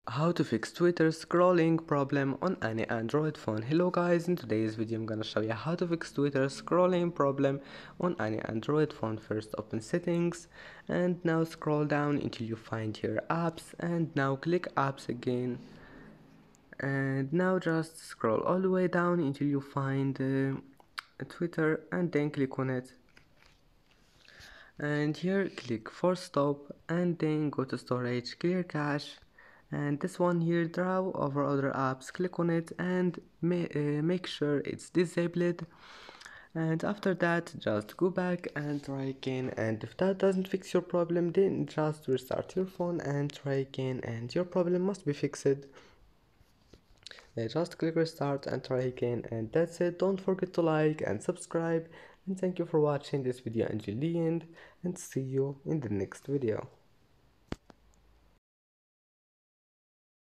How to fix Twitter scrolling problem on any Android phone. Hello guys, in today's video I'm gonna show you how to fix Twitter scrolling problem on any Android phone. First open settings and now scroll down until you find your apps and now click apps again and now just scroll all the way down until you find Twitter and then click on it. And here click force stop and then go to storage, clear cache, and this one here, draw over other apps, click on it and make sure it's disabled. And after that just go back and try again, and if that doesn't fix your problem then just restart your phone and try again and your problem must be fixed. Just click restart and try again, and that's it. Don't forget to like and subscribe, and thank you for watching this video until the end, and see you in the next video.